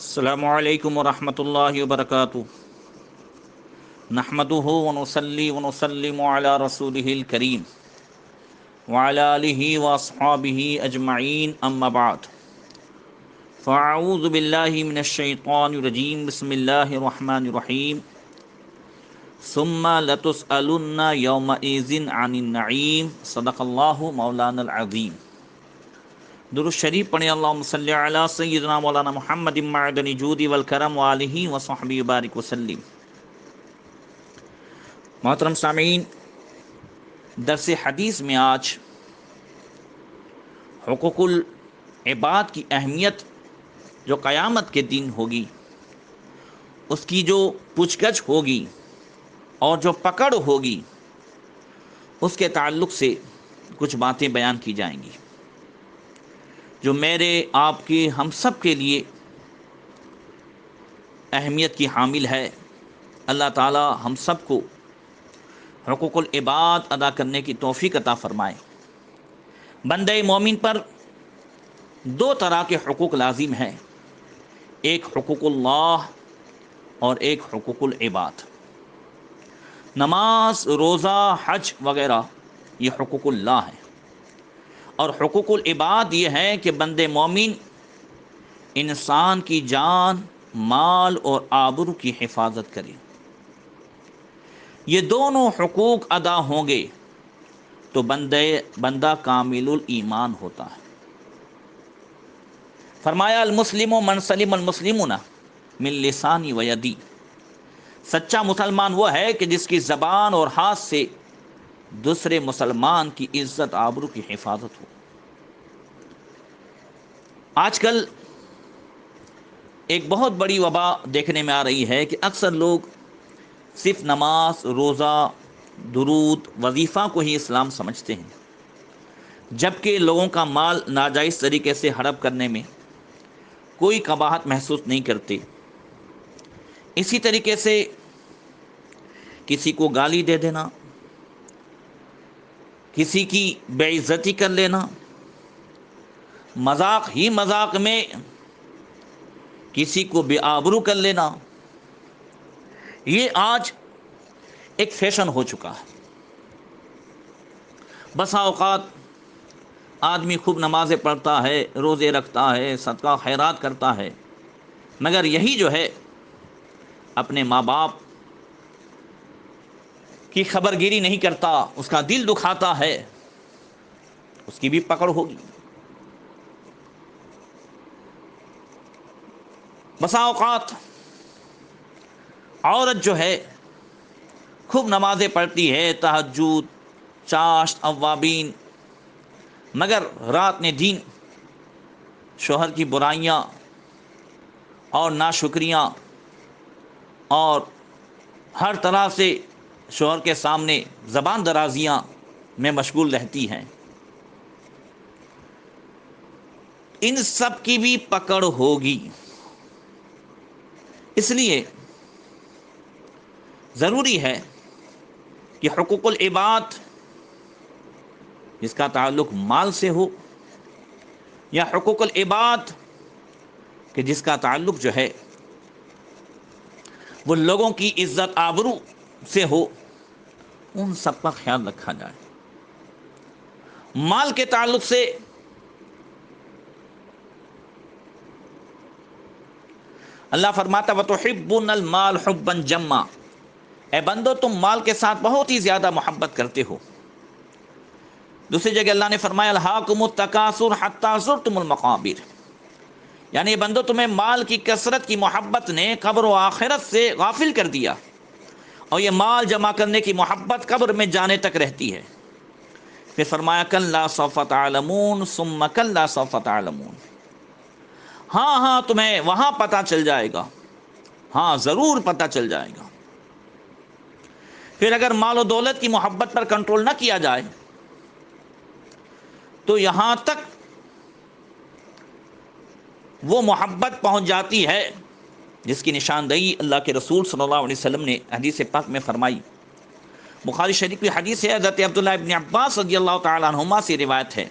السلام علیکم ورحمۃ اللہ وبرکاتہ نحمدہ ونصلی ونسلم علی رسولہ الکریم وعلی آلہ واصحابہ اجمعین اما بعد فاعوذ باللہ من الشیطان الرجیم بسم اللہ الرحمن الرحیم ثم لتسألن یومئذ عن النعیم صدق اللہ مولانا العظیم۔ درود شریف پڑھیں، اللہم صلی علی سیدنا مولانا محمد معدن جود والکرم والہ وصحبہ بارک وسلم۔ محترم سامعین، درس حدیث میں آج حقوق العباد کی اہمیت جو قیامت کے دن ہوگی، اس کی جو پوچھ گچھ ہوگی اور جو پکڑ ہوگی، اس کے تعلق سے کچھ باتیں بیان کی جائیں گی جو میرے آپ کے ہم سب کے لیے اہمیت کی حامل ہے۔ اللہ تعالی ہم سب کو حقوق العباد ادا کرنے کی توفیق عطا فرمائے۔ بندہ مومن پر دو طرح کے حقوق لازم ہیں، ایک حقوق اللہ اور ایک حقوق العباد۔ نماز، روزہ، حج وغیرہ یہ حقوق اللہ ہیں، اور حقوق العباد یہ ہے کہ بندے مومن انسان کی جان، مال اور آبرو کی حفاظت کرے۔ یہ دونوں حقوق ادا ہوں گے تو بندہ کامل الایمان ہوتا ہے۔ فرمایا المسلم من سلم المسلمون من لسانی و یدی، سچا مسلمان وہ ہے کہ جس کی زبان اور ہاتھ سے دوسرے مسلمان کی عزت آبرو کی حفاظت ہو۔ آج کل ایک بہت بڑی وبا دیکھنے میں آ رہی ہے کہ اکثر لوگ صرف نماز، روزہ، درود، وظیفہ کو ہی اسلام سمجھتے ہیں، جبکہ لوگوں کا مال ناجائز طریقے سے ہڑپ کرنے میں کوئی قباحت محسوس نہیں کرتے۔ اسی طریقے سے کسی کو گالی دے دینا، کسی کی بے عزتی کر لینا، مذاق ہی مذاق میں کسی کو بے آبرو کر لینا، یہ آج ایک فیشن ہو چکا ہے۔ بسا اوقات آدمی خوب نمازیں پڑھتا ہے، روزے رکھتا ہے، صدقہ خیرات کرتا ہے، مگر یہی جو ہے اپنے ماں باپ کی خبر گیری نہیں کرتا، اس کا دل دکھاتا ہے، اس کی بھی پکڑ ہوگی۔ بسا اوقات عورت جو ہے خوب نمازیں پڑھتی ہے، تہجد، چاشت، اوابین، مگر رات نے دن شوہر کی برائیاں اور ناشکریاں اور ہر طرح سے شوہر کے سامنے زبان درازیاں میں مشغول رہتی ہیں۔ ان سب کی بھی پکڑ ہوگی، اس لیے ضروری ہے کہ حقوق العباد جس کا تعلق مال سے ہو، یا حقوق العباد کہ جس کا تعلق جو ہے وہ لوگوں کی عزت آبرو سے ہو، ان سب کا خیال رکھا جائے۔ مال کے تعلق سے اللہ فرماتا وَتُحِبُّونَ الْمَالَ حُبًّا جَمًّا، اے بندو تم مال کے ساتھ بہت ہی زیادہ محبت کرتے ہو۔ دوسری جگہ اللہ نے فرمایا الْحَاكُمُ التَّكَاثُرُ حَتَّى زُرْتُمُ الْمَقَابِرَ، یعنی بندو تمہیں مال کی کثرت کی محبت نے قبر و آخرت سے غافل کر دیا، اور یہ مال جمع کرنے کی محبت قبر میں جانے تک رہتی ہے۔ پھر فرمایا کَلَّا سَوْفَ تَعْلَمُونَ ثُمَّ كَلَّا سَوْفَ تَعْلَمُونَ، ہاں تمہیں وہاں پتہ چل جائے گا، ہاں ضرور پتہ چل جائے گا۔ پھر اگر مال و دولت کی محبت پر کنٹرول نہ کیا جائے تو یہاں تک وہ محبت پہنچ جاتی ہے جس کی نشاندہی اللہ کے رسول صلی اللہ علیہ وسلم نے حدیث پاک میں فرمائی۔ بخاری شریف کی حدیث ہے، حضرت عبداللہ ابن عباس رضی اللہ تعالیٰ عنہما سے روایت ہے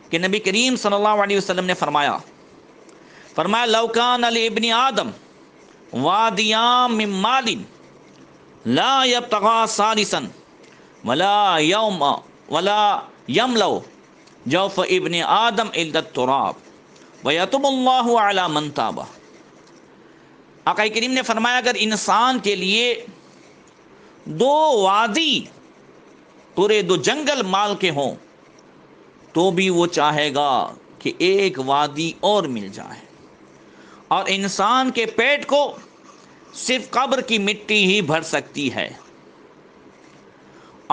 کہ نبی کریم صلی اللہ علیہ وسلم نے فرمایا فرمایا لو کان لابن آدم وادیان من مال لا یبتغى ثالثا ولا یملو جوف ابن آدم الا التراب ویتوب اللہ علی من تاب۔ آقا کریم نے فرمایا اگر انسان کے لیے دو وادی پورے دو جنگل مال کے ہوں تو بھی وہ چاہے گا کہ ایک وادی اور مل جائے، اور انسان کے پیٹ کو صرف قبر کی مٹی ہی بھر سکتی ہے،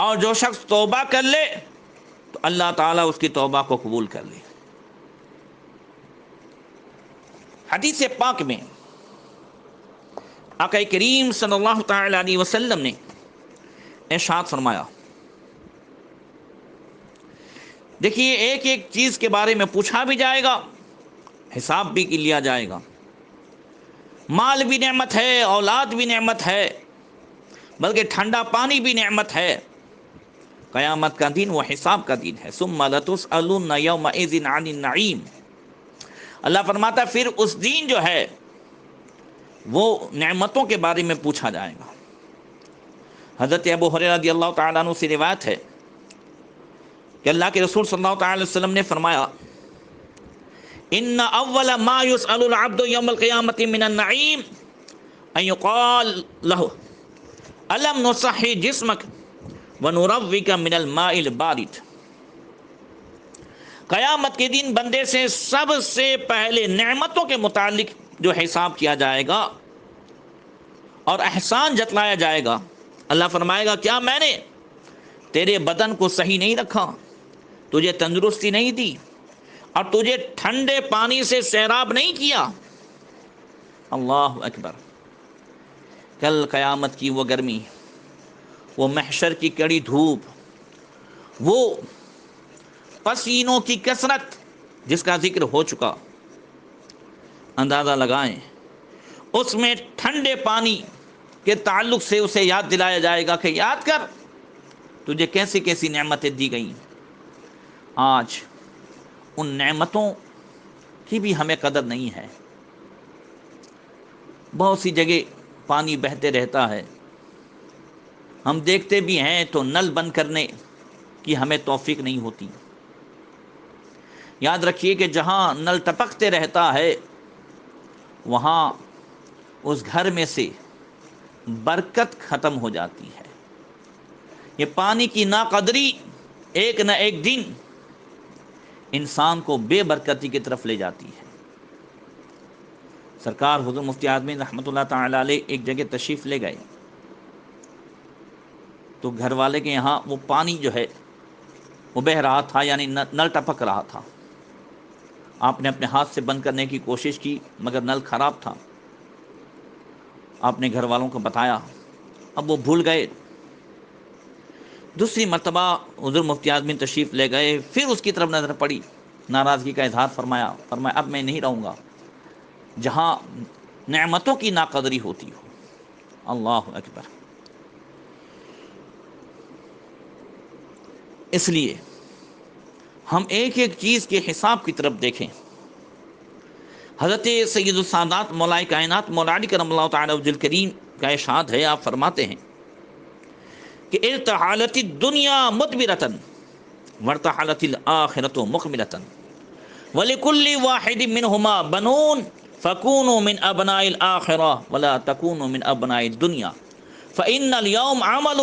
اور جو شخص توبہ کر لے تو اللہ تعالیٰ اس کی توبہ کو قبول کر لے۔ حدیث پاک میں آقا کریم صلی اللہ تعالی علیہ وسلم نے ارشاد فرمایا، دیکھیے ایک ایک چیز کے بارے میں پوچھا بھی جائے گا، حساب بھی لیا جائے گا۔ مال بھی نعمت ہے، اولاد بھی نعمت ہے، بلکہ ٹھنڈا پانی بھی نعمت ہے۔ قیامت کا دن وہ حساب کا دن ہے۔ ثم لتسألن یومئذ عن النعیم، اللہ فرماتا ہے پھر اس دن جو ہے وہ نعمتوں کے بارے میں پوچھا جائے گا۔ حضرت ابو ہریرہ رضی اللہ تعالیٰ عنہ سے روایت ہے کہ اللہ کے رسول صلی اللہ تعالی علیہ وسلم نے فرمایا، ان اول ما يسأل العبد يوم القیامة من النعیم ان يقال له الم نصحی جسمک ونروک من الماء البارد۔ قیامت کے دن بندے سے سب سے پہلے نعمتوں کے متعلق جو حساب کیا جائے گا اور احسان جتلایا جائے گا، اللہ فرمائے گا کیا میں نے تیرے بدن کو صحیح نہیں رکھا، تجھے تندرستی نہیں دی، اور تجھے ٹھنڈے پانی سے سیراب نہیں کیا؟ اللہ اکبر۔ کل قیامت کی وہ گرمی، وہ محشر کی کڑی دھوپ، وہ پسینوں کی کثرت جس کا ذکر ہو چکا، اندازہ لگائیں اس میں ٹھنڈے پانی کے تعلق سے اسے یاد دلایا جائے گا کہ یاد کر تجھے کیسی کیسی نعمتیں دی گئیں۔ آج ان نعمتوں کی بھی ہمیں قدر نہیں ہے۔ بہت سی جگہ پانی بہتے رہتا ہے، ہم دیکھتے بھی ہیں تو نل بند کرنے کی ہمیں توفیق نہیں ہوتی۔ یاد رکھیے کہ جہاں نل ٹپکتے رہتا ہے وہاں اس گھر میں سے برکت ختم ہو جاتی ہے۔ یہ پانی کی ناقدری ایک نہ ایک دن انسان کو بے برکتی کی طرف لے جاتی ہے۔ سرکار حضور مفتی اعظمین رحمۃ اللہ تعالی علیہ ایک جگہ تشریف لے گئے تو گھر والے کے یہاں وہ پانی جو ہے وہ بہہ رہا تھا، یعنی نل ٹپک رہا تھا۔ آپ نے اپنے ہاتھ سے بند کرنے کی کوشش کی مگر نل خراب تھا۔ آپ نے گھر والوں کو بتایا، اب وہ بھول گئے۔ دوسری مرتبہ حضور مفتی اعظمین تشریف لے گئے، پھر اس کی طرف نظر پڑی، ناراضگی کا اظہار فرمایا اب میں نہیں رہوں گا جہاں نعمتوں کی ناقدری ہوتی ہو۔ اللہ اکبر۔ اس لیے ہم ایک ایک چیز کے حساب کی طرف دیکھیں۔ حضرت سید السادات مولا کائنات مولا علی کرم اللہ تعالی وجہ الکریم کا ارشاد ہے، آپ فرماتے ہیں کہ ارتحالت الدنیا مدبرتن وارتحالت الآخرۃ مقبلتن ولکل واحد منہما بنون فکونوا من ابناء الآخرہ ولا تکونوا من ابناء الدنیا فإن اليوم عمل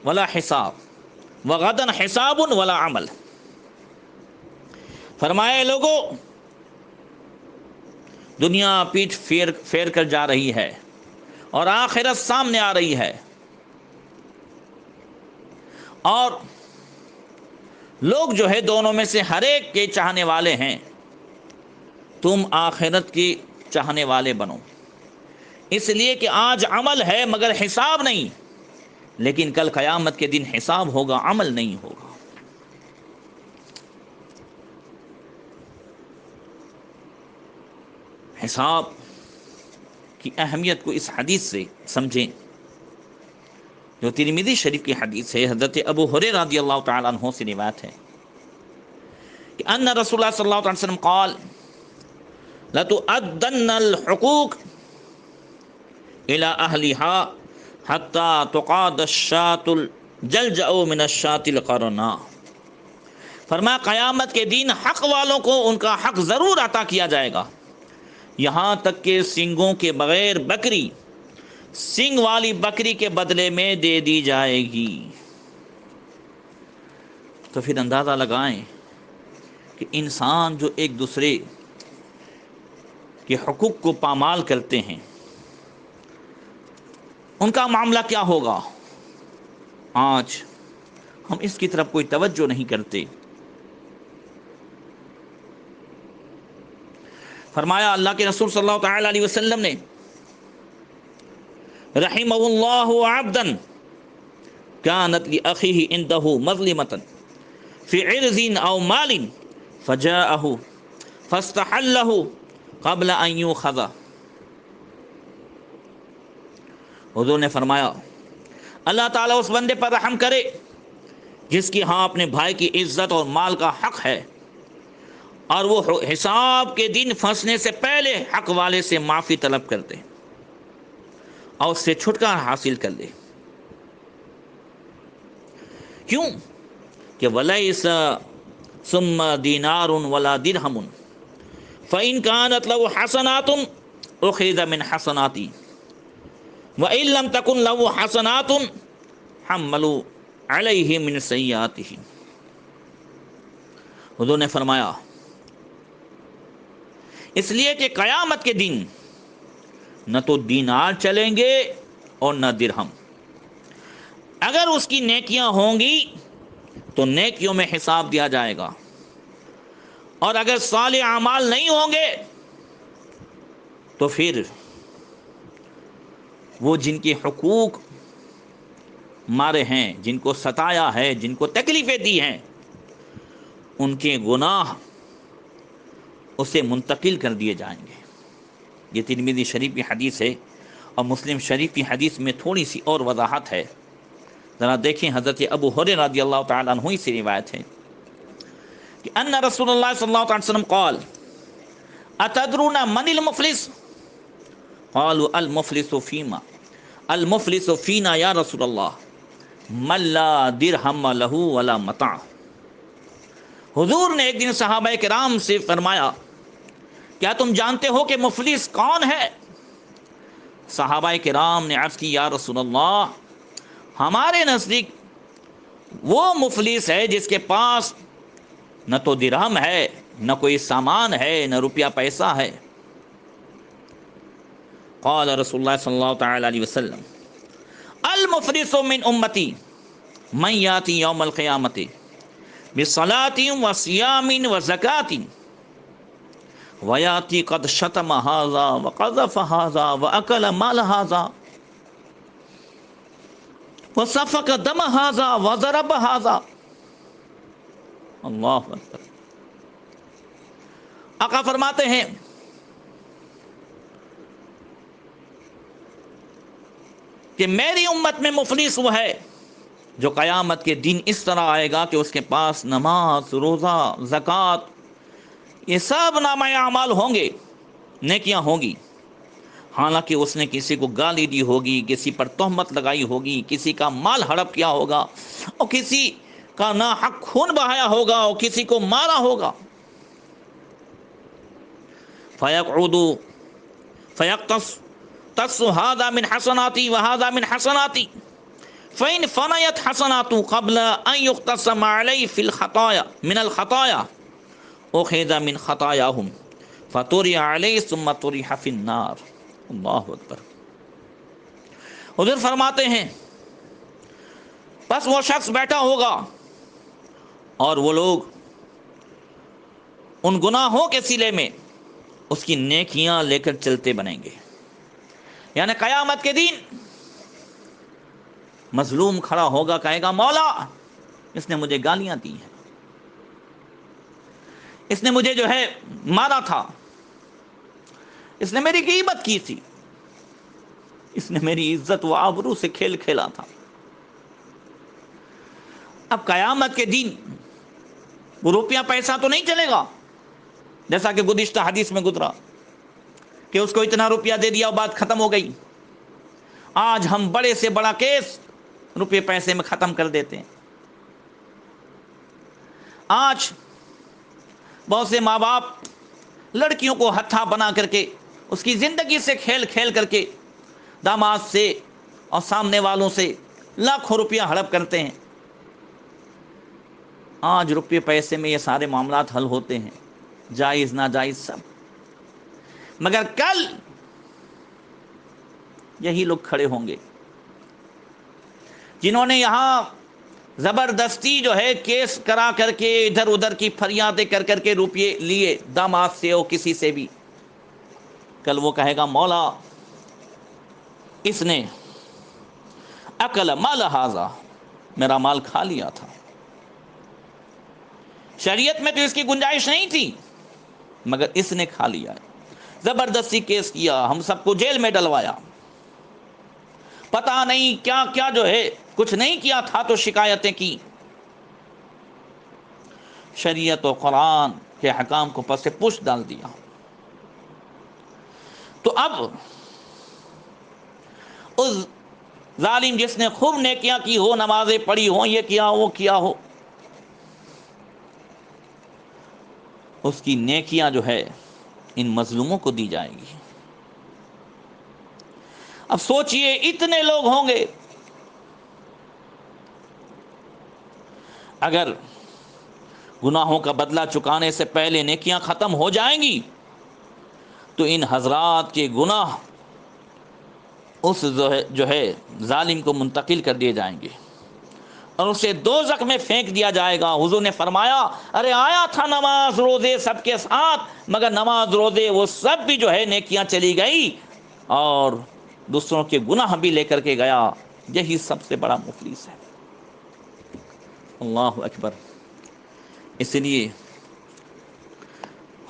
ولا حساب وغدا حساب ولا عمل۔ فرمائے لوگوں، دنیا پیٹھ پھیر کر جا رہی ہے اور آخرت سامنے آ رہی ہے، اور لوگ جو ہے دونوں میں سے ہر ایک کے چاہنے والے ہیں۔ تم آخرت کی چاہنے والے بنو، اس لیے کہ آج عمل ہے مگر حساب نہیں، لیکن کل قیامت کے دن حساب ہوگا، عمل نہیں ہوگا۔ حساب کی اہمیت کو اس حدیث سے سمجھیں جو ترمذی شریف کی حدیث ہے۔ حضرت ابو ہریرہ رضی اللہ تعالیٰ عنہ سے روایت ہے کہ ان رسول اللہ صلی اللہ علیہ وسلم قال لتؤدن الحقوق الى اهلها حتى تقاد الشاة الجلجأ من الشاة القرناء. فرمایا قیامت کے دن حق والوں کو ان کا حق ضرور عطا کیا جائے گا، یہاں تک کہ سنگوں کے بغیر بکری سنگ والی بکری کے بدلے میں دے دی جائے گی. تو پھر اندازہ لگائیں کہ انسان جو ایک دوسرے کے حقوق کو پامال کرتے ہیں ان کا معاملہ کیا ہوگا. آج ہم اس کی طرف کوئی توجہ نہیں کرتے. فرمایا اللہ کے رسول صلی اللہ تعالی علیہ وسلم نے رحمہ اللہ عبدا كانت لأخيه عنده مظلمة في عرض أو مال فجاءه فاستحله قبل أن يؤخذ. حضور نے فرمایا اللہ تعالیٰ اس بندے پر رحم کرے جس کی ہاں اپنے بھائی کی عزت اور مال کا حق ہے، اور وہ حساب کے دن پھنسنے سے پہلے حق والے سے معافی طلب کر دے اور اس سے چھٹکارا حاصل کر لے. کیوں کہ وَلَيْسَ ثُمَّ دِينَارٌ وَلَا دِرْهَمٌ فَإِنْ كَانَتْ لَهُ حَسَنَاتٌ أُخِذَ مِنْ حَسَنَاتِهِ وَإِنْ لَمْ تَكُنْ لَهُ حَسَنَاتٌ حَمَّلُوا عَلَيْهِ مِنْ سَيِّئَاتِهِ. حضور نے فرمایا اس لیے کہ قیامت کے دن نہ تو دینار چلیں گے اور نہ درہم. اگر اس کی نیکیاں ہوں گی تو نیکیوں میں حساب دیا جائے گا، اور اگر صالح اعمال نہیں ہوں گے تو پھر وہ جن کے حقوق مارے ہیں، جن کو ستایا ہے، جن کو تکلیفیں دی ہیں، ان کے گناہ اسے منتقل کر دیے جائیں گے. یہ ترمذی شریف کی حدیث ہے، اور مسلم شریف کی حدیث میں تھوڑی سی اور وضاحت ہے. ذرا دیکھیں، حضرت ابو ہریرہ رضی اللہ تعالیٰ عنہ سے روایت ہے کہ ان رسول اللہ صلی اللہ علیہ وسلم قال اتدرون من المفلس قالوا المفلس فیما المفلس فینا یا رسول اللہ من لا درہم له ولا متاع. حضور نے ایک دن صحابہ کرام سے فرمایا کیا تم جانتے ہو کہ مفلس کون ہے؟ صحابہ کرام نے عرض کی یا رسول اللہ ہمارے نزدیک وہ مفلس ہے جس کے پاس نہ تو درہم ہے، نہ کوئی سامان ہے، نہ روپیہ پیسہ ہے. قال رسول اللہ صلی اللہ تعالی علیہ وسلم المفلس من امتی من یاتی یوم القیامت بصلاۃ وصیام وزکاۃ ویاتی قد شتم ھذا وقذف ھذا واکل مال ھذا وسفک دم ھذا وضرب ھذا. اللہ اکبر. آقا فرماتے ہیں کہ میری امت میں مفلس وہ ہے جو قیامت کے دن اس طرح آئے گا کہ اس کے پاس نماز، روزہ، زکوٰۃ یہ سب نامہ اعمال ہوں گے، نیکیاں ہوں گی، حالانکہ اس نے کسی کو گالی دی ہوگی، کسی پر تہمت لگائی ہوگی، کسی کا مال ہڑپ کیا ہوگا، اور کسی کا ناحق خون بہایا ہوگا، اور کسی کو مارا ہوگا. فَيَقْعُدُ فَيَقْتَصُ هَذَا مِنْ حَسَنَاتِي وَهَذَا مِنْ حَسَنَاتِي فَإِنْ فَنَيَتْ حَسَنَاتُ قَبْلَ أَنْ يُقْتَسَمَ عَلَيْهِ فِي الْخَطَايَا مِنَ الْخَطَايَا أُخِذَ مِنْ خَطَايَاهُمْ فَطُرِحَ عَلَيْهِ ثُمَّ طُرِحَ فِي النَّارِ. اللہ اکبر. حضور فرماتے ہیں بس وہ شخص بیٹھا ہوگا اور وہ لوگ ان گناہوں کے سلے میں اس کی نیکیاں لے کر چلتے بنیں گے. یعنی قیامت کے دن مظلوم کھڑا ہوگا، کہے گا مولا اس نے مجھے گالیاں دی ہیں، اس نے مجھے جو ہے مارا تھا، اس نے میری غیبت کی تھی، اس نے میری عزت و آبرو سے کھیل کھیلا تھا. اب قیامت کے دن وہ روپیہ پیسہ تو نہیں چلے گا، جیسا کہ گزشتہ حدیث میں گزرا کہ اس کو اتنا روپیہ دے دیا اور بات ختم ہو گئی۔ آج ہم بڑے سے بڑا کیس روپے پیسے میں ختم کر دیتے ہیں۔ آج بہت سے ماں باپ لڑکیوں کو ہتھا بنا کر کے اس کی زندگی سے کھیل کھیل کر کے داماد سے اور سامنے والوں سے لاکھوں روپیہ ہڑپ کرتے ہیں۔ آج روپے پیسے میں یہ سارے معاملات حل ہوتے ہیں، جائز ناجائز سب، مگر کل یہی لوگ کھڑے ہوں گے جنہوں نے یہاں زبردستی جو ہے کیس کرا کر کے ادھر ادھر کی فریادیں کر کر کے روپیے لیے داماد سے اور کسی سے بھی۔ کل وہ کہے گا مولا اس نے اکل مال ھذا، میرا مال کھا لیا تھا، شریعت میں تو اس کی گنجائش نہیں تھی مگر اس نے کھا لیا ہے، زبردستی کیس کیا، ہم سب کو جیل میں ڈلوایا، پتہ نہیں کیا کیا جو ہے، کچھ نہیں کیا تھا تو شکایتیں کی، شریعت و قرآن کے حکام کو پس پش ڈال دیا۔ تو اب اس ظالم جس نے خوب نیکیاں کی ہو، نمازیں پڑھی ہو، یہ کیا وہ کیا ہو، اس کی نیکیاں جو ہے ان مظلوموں کو دی جائے گی۔ اب سوچئے اتنے لوگ ہوں گے، اگر گناہوں کا بدلہ چکانے سے پہلے نیکیاں ختم ہو جائیں گی تو ان حضرات کے گناہ اس جو ہے ظالم کو منتقل کر دیے جائیں گے اور اسے دوزخ میں پھینک دیا جائے گا۔ حضور نے فرمایا ارے آیا تھا نماز روزے سب کے ساتھ، مگر نماز روزے وہ سب بھی جو ہے نیکیاں چلی گئی اور دوسروں کے گناہ بھی لے کر کے گیا، یہی سب سے بڑا مفلس ہے۔ اللہ اکبر۔ اس لیے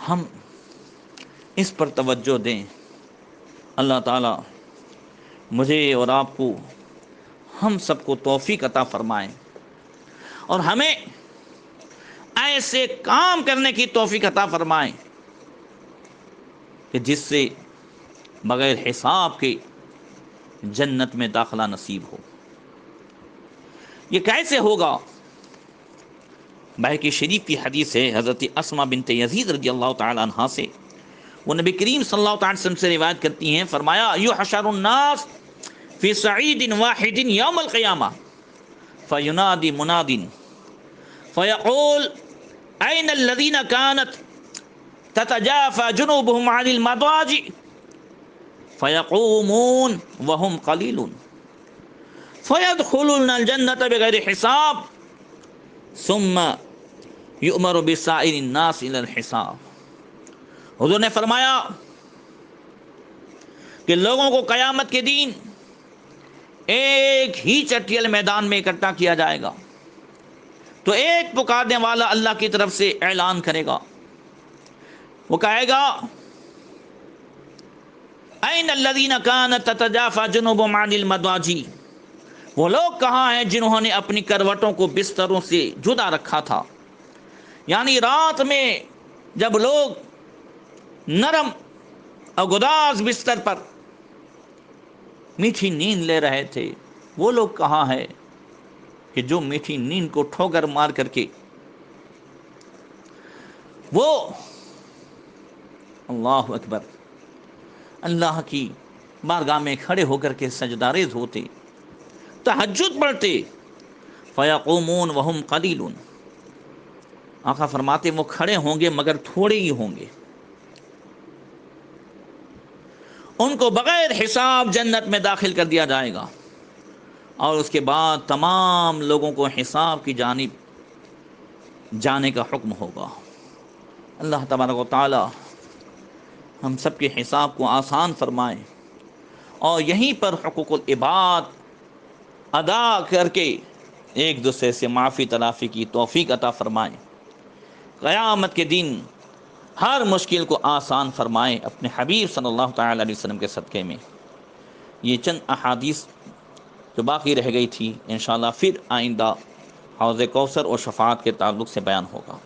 ہم اس پر توجہ دیں، اللہ تعالی مجھے اور آپ کو، ہم سب کو توفیق عطا فرمائیں اور ہمیں ایسے کام کرنے کی توفیق عطا فرمائیں کہ جس سے بغیر حساب کے جنت میں داخلہ نصیب ہو۔ یہ کیسے ہوگا؟ بہقی شریف کی حدیث ہے، حضرت اسماء بنت یزید رضی اللہ تعالی عنہا سے، وہ نبی کریم صلی اللہ تعالی وسلم سے روایت کرتی ہیں، فرمایا یحشر الناس فی صعید واحد یوم القیامہ فینادی مناد فیقول این الذین کانت تتجافى جنوبهم عن المضاجع فيقومون وهم قليل فيدخلون الجنة بغير حساب ثم يؤمر بسائر الناس الى الحساب۔ حضور نے فرمایا کہ لوگوں کو قیامت کے دن ایک ہی چٹیل میدان میں اکٹھا کیا جائے گا، تو ایک پکارنے والا اللہ کی طرف سے اعلان کرے گا، وہ کہے گا این الذین کانت تتجافى جنوبهم عن المضاجع، وہ لوگ کہاں ہیں جنہوں نے اپنی کروٹوں کو بستروں سے جدا رکھا تھا، یعنی رات میں جب لوگ نرم اور گداز بستر پر میٹھی نیند لے رہے تھے، وہ لوگ کہاں ہیں کہ جو میٹھی نیند کو ٹھوکر مار کر کے وہ اللہ اکبر اللہ کی بارگاہ میں کھڑے ہو کر کے سجداریز ہوتے، تہجد پڑھتے، فیقومون وہم قلیل، آقا فرماتے وہ کھڑے ہوں گے مگر تھوڑے ہی ہوں گے، ان کو بغیر حساب جنت میں داخل کر دیا جائے گا اور اس کے بعد تمام لوگوں کو حساب کی جانب جانے کا حکم ہوگا۔ اللہ تبارک و تعالی ہم سب کے حساب کو آسان فرمائے اور یہیں پر حقوق العباد ادا کر کے ایک دوسرے سے معافی تلافی کی توفیق عطا فرمائے، قیامت کے دن ہر مشکل کو آسان فرمائے اپنے حبیب صلی اللہ تعالی علیہ وسلم کے صدقے میں۔ یہ چند احادیث جو باقی رہ گئی تھی انشاءاللہ پھر آئندہ حوض کوثر اور شفاعت کے تعلق سے بیان ہوگا۔